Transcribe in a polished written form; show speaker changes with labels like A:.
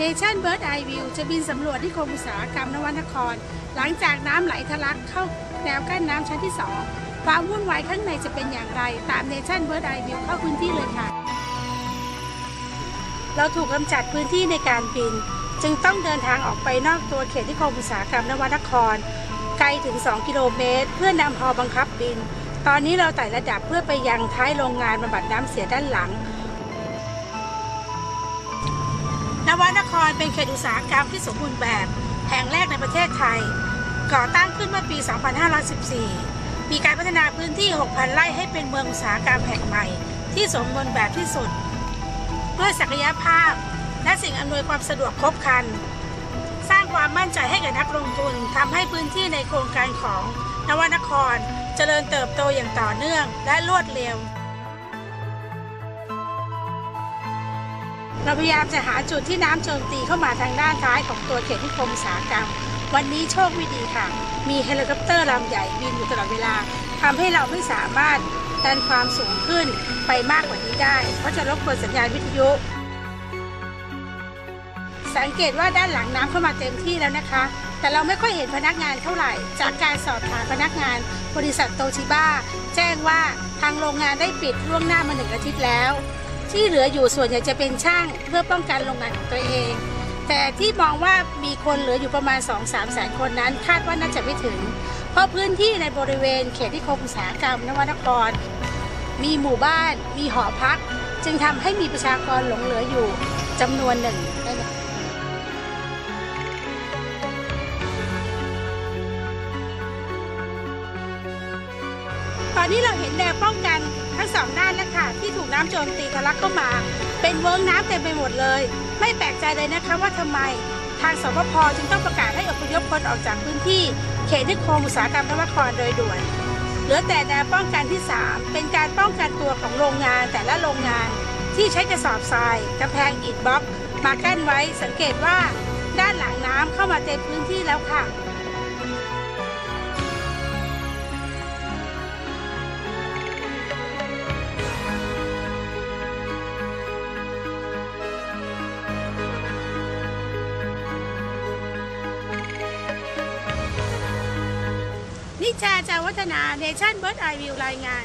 A: Nation Bird Eye View จะบินสำรวจนิคมอุตสาหกรรมนวนครหลังจากน้ำไหลทะลักเข้าแนวกั้นน้ำชั้นที่ 2ความวุ่นวายข้างในจะเป็นอย่างไรตาม Nation Bird Eye View เข้าพื้นที่เลยค่ะเราถูกกำจัดพื้นที่ในการบินจึงต้องเดินทางออกไปนอกตัวเขตนิคมอุตสาหกรรมนวนครไกลถึง2กิโลเมตรเพื่อนำฮอบังคับบินตอนนี้เราไต่ระดับเพื่อไปยังท้ายโรงงานบำบัดน้ำเสียด้านหลังนวนครเป็นเขตอุตสาหกรรมที่สมบูรณ์แบบแห่งแรกในประเทศไทยก่อตั้งขึ้นเมื่อปี 2514 มีการพัฒนาพื้นที่ 6,000 ไร่ให้เป็นเมืองอุตสาหกรรมแห่งใหม่ที่สมบูรณ์แบบที่สุดด้วยศักยภาพและสิ่งอำนวยความสะดวกครบครันสร้างความมั่นใจให้กับนักลงทุนทำให้พื้นที่ในโครงการของนวนครเจริญเติบโตอย่างต่อเนื่องและรวดเร็วเราพยายามจะหาจุดที่น้ำโจมตีเข้ามาทางด้านท้ายของตัวเขตนิคมอุตสาหกรรมวันนี้โชคไม่ดีค่ะมีเฮลิคอปเตอร์ลำใหญ่บินอยู่ตลอดเวลาทำให้เราไม่สามารถดันความสูงขึ้นไปมากกว่านี้ได้เพราะจะรบกวนสัญญาณวิทยุสังเกตว่าด้านหลังน้ำเข้ามาเต็มที่แล้วนะคะแต่เราไม่ค่อยเห็นพนักงานเท่าไหร่จากการสอบถามพนักงานบริษัทโตชิบ้าแจ้งว่าทางโรงงานได้ปิดล่วงหน้ามา1 อาทิตย์แล้วที่เหลืออยู่ส่วนใหญ่จะเป็นช่างเพื่อป้องกันโรงงานของตัวเองแต่ที่มองว่ามีคนเหลืออยู่ประมาณ 2-3 แสนคนนั้นคาดว่าน่าจะไม่ถึงเพราะพื้นที่ในบริเวณเขตนิคมอุตสาหกรรมนวนครมีหมู่บ้านมีหอพักจึงทำให้มีประชากรหลงเหลืออยู่จำนวนหนึ่งตอนนี้เราเห็นแนวป้องกันทั้ง2 ด้านแล้วค่ะที่ถูกน้ำโจมตีทะลักเข้ามาเป็นเวิ้งน้ำเต็มไปหมดเลยไม่แปลกใจเลยนะคะว่าทำไมทางสปภ.จึงต้องประกาศให้อพยพคนออกจากพื้นที่เขตนิคมอุตสาหกรรมนวนครโดยด่วนเหลือแต่แนวป้องกันที่3เป็นการป้องกันตัวของโรงงานแต่ละโรงงานที่ใช้กระสอบทรายกำแพงอิฐบล็อกมากั้นไว้สังเกตว่าด้านหลังน้ำเข้ามาเต็มพื้นที่แล้วค่ะนิชา จาวัฒนา Nation Bird Eye View รายงาน